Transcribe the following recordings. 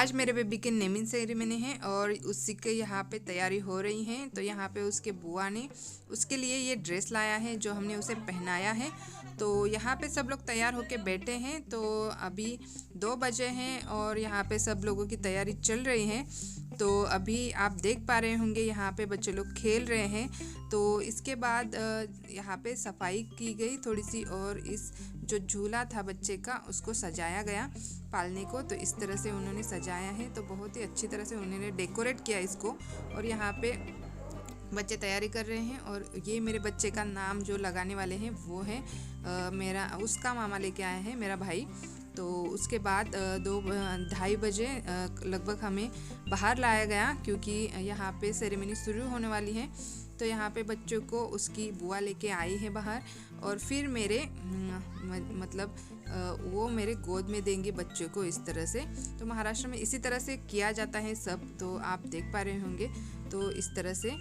आज मेरे बेबी के नेमिंग सेरेमनी है और उसी के यहाँ पे तैयारी हो रही है। तो यहाँ पे उसके बुआ ने उसके लिए ये ड्रेस लाया है जो हमने उसे पहनाया है। तो यहाँ पे सब लोग तैयार होके बैठे हैं। तो अभी 2 बजे हैं और यहाँ पे सब लोगों की तैयारी चल रही है। तो अभी आप देख पा रहे होंगे यहाँ पे बच्चे लोग खेल रहे हैं। तो इसके बाद यहाँ पे सफाई की गई थोड़ी सी और इस जो झूला था बच्चे का उसको सजाया गया पालने को। तो इस तरह से उन्होंने सजाया है। तो बहुत ही अच्छी तरह से उन्होंने डेकोरेट किया इसको और यहाँ पे बच्चे तैयारी कर रहे हैं। और ये मेरे बच्चे का नाम जो लगाने वाले हैं वो है मेरा उसका मामा लेके आया है मेरा भाई। तो उसके बाद 2-2:30 बजे लगभग हमें बाहर लाया गया क्योंकि यहाँ पे सेरेमनी शुरू होने वाली है। तो यहाँ पे बच्चों को उसकी बुआ लेके आई है बाहर और फिर मेरे मतलब वो मेरे गोद में देंगे बच्चों को इस तरह से। तो महाराष्ट्र में इसी तरह से किया जाता है सब। तो आप देख पा रहे होंगे तो इस तरह से।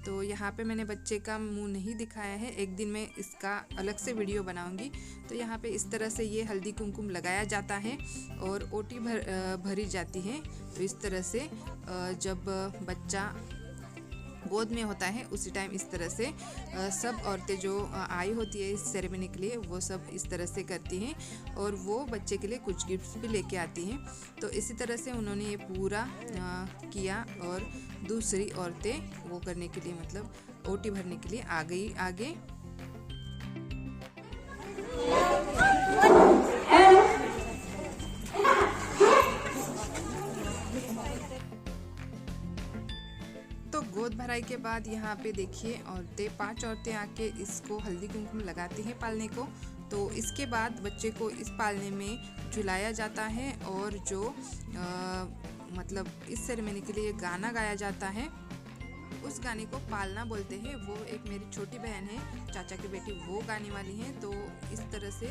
तो यहाँ पे मैंने बच्चे का मुंह नहीं दिखाया है, एक दिन मैं इसका अलग से वीडियो बनाऊंगी। तो यहाँ पे इस तरह से ये हल्दी कुमकुम लगाया जाता है और ओटी भरी जाती है। तो इस तरह से जब बच्चा गोद में होता है उसी टाइम इस तरह से सब औरतें जो आई होती है इस सेरेमनी के लिए वो सब इस तरह से करती हैं और वो बच्चे के लिए कुछ गिफ्ट्स भी लेके आती हैं। तो इसी तरह से उन्होंने ये पूरा किया और दूसरी औरतें वो करने के लिए मतलब ओटी भरने के लिए आ गई आगे। तो गोद भराई के बाद यहाँ पे देखिए औरतें 5 औरतें आके इसको हल्दी कुमकुम लगाती हैं पालने को। तो इसके बाद बच्चे को इस पालने में झुलाया जाता है और जो मतलब इस सेरेमनी के लिए गाना गाया जाता है उस गाने को पालना बोलते हैं। वो एक मेरी छोटी बहन है चाचा की बेटी वो गाने वाली है। तो इस तरह से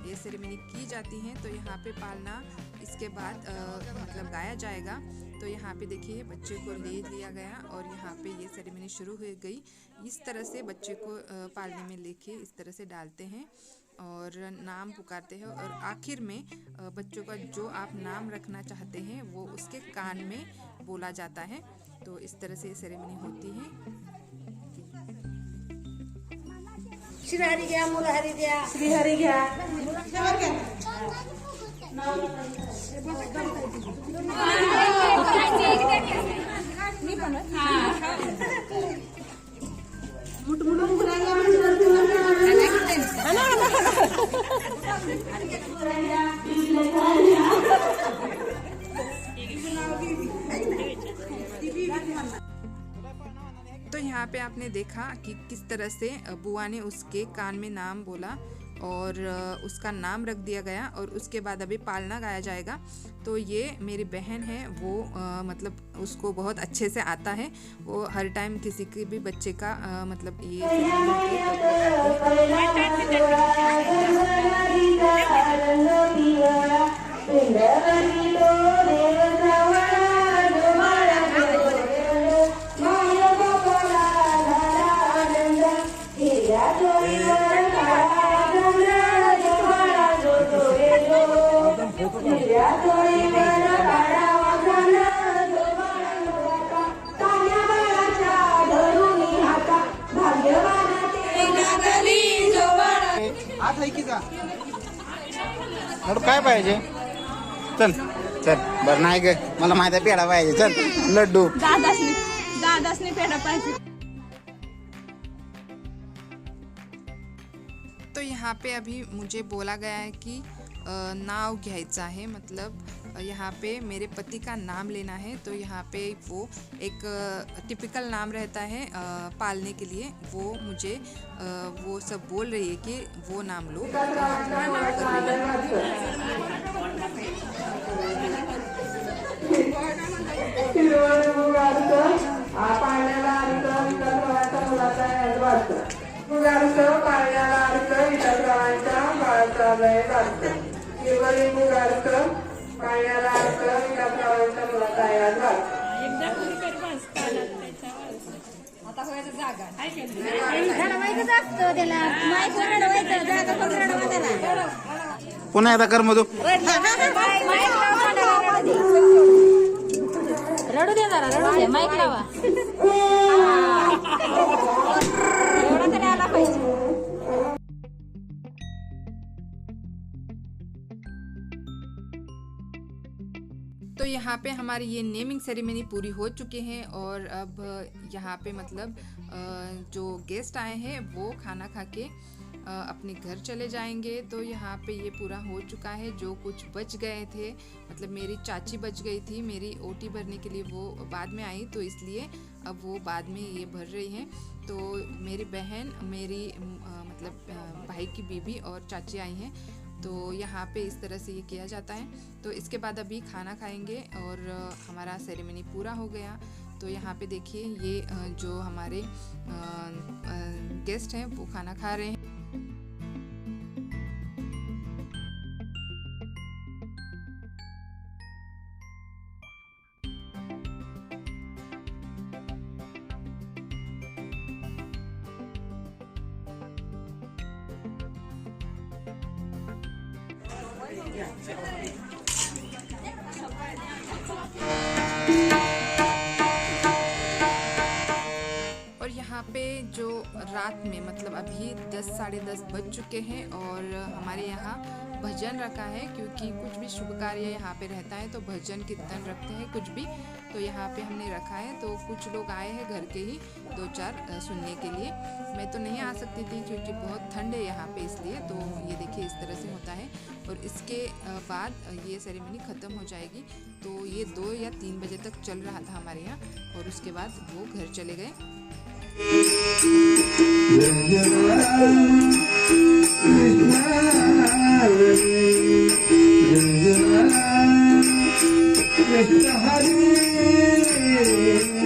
ये सेरेमनी की जाती है। तो यहाँ पे पालना इसके बाद मतलब गाया जाएगा। तो यहाँ पे देखिए बच्चे को ले लिया गया और यहाँ पे ये सेरेमनी शुरू हो गई। इस तरह से बच्चे को पालने में लेके इस तरह से डालते हैं और नाम पुकारते हैं और आखिर में बच्चों का जो आप नाम रखना चाहते हैं वो उसके कान में बोला जाता है। तो इस तरह से ये सेरेमनी होती है। श्रीहरी घ्या, मुलहरी घ्या, श्रीहरी घ्या। तो यहाँ पे आपने देखा कि किस तरह से बुआ ने उसके कान में नाम बोला और उसका नाम रख दिया गया और उसके बाद अभी पालना गाया जाएगा। तो ये मेरी बहन है वो मतलब उसको बहुत अच्छे से आता है। वो हर टाइम किसी के भी बच्चे का मतलब ये काय पाहिजे चल चल बरं नाही ग मला माहिती आहे पेढा पाहिजे चल लड्डू दादासनी पेढा पाहिजे। तो यहाँ पे अभी मुझे बोला गया है कि नाव घ्यायचा है मतलब यहाँ पे मेरे पति का नाम लेना है। तो यहाँ पे वो एक टिपिकल नाम रहता है पालने के लिए। वो मुझे वो सब बोल रही है कि वो नाम लो। पुन्हा एकदा कर मधू रडू दे जरा, रडू दे. माईक लावा. एवढा तरी आला पाहिजे. तो यहाँ पे हमारी ये नेमिंग सेरेमनी पूरी हो चुकी है और अब यहाँ पे मतलब जो गेस्ट आए हैं वो खाना खा के अपने घर चले जाएंगे। तो यहाँ पे ये पूरा हो चुका है। जो कुछ बच गए थे, मतलब मेरी चाची बच गई थी, मेरी ओटी भरने के लिए वो बाद में आई, तो इसलिए अब वो बाद में ये भर रही हैं। तो मेरी बहन, मेरी मतलब भाई की बीबी और चाची आई हैं। तो यहाँ पे इस तरह से ये किया जाता है। तो इसके बाद अभी खाना खाएंगे और हमारा सेरेमनी पूरा हो गया। तो यहाँ पे देखिए ये जो हमारे गेस्ट हैं वो खाना खा रहे हैं। और यहाँ पे जो रात में मतलब अभी 10 साढ़े 10 बज चुके हैं और हमारे यहाँ भजन रखा है, क्योंकि कुछ भी शुभ कार्य यहाँ पे रहता है तो भजन कीर्तन रखते हैं कुछ भी। तो यहाँ पे हमने रखा है। तो कुछ लोग आए हैं घर के ही 2-4 सुनने के लिए। मैं तो नहीं आ सकती थी क्योंकि बहुत ठंड है यहाँ पे, इसलिए। तो ये देखिए इस तरह से होता है और इसके बाद ये सेरेमनी ख़त्म हो जाएगी। तो ये 2 या 3 बजे तक चल रहा था हमारे यहाँ और उसके बाद वो घर चले गए। Hare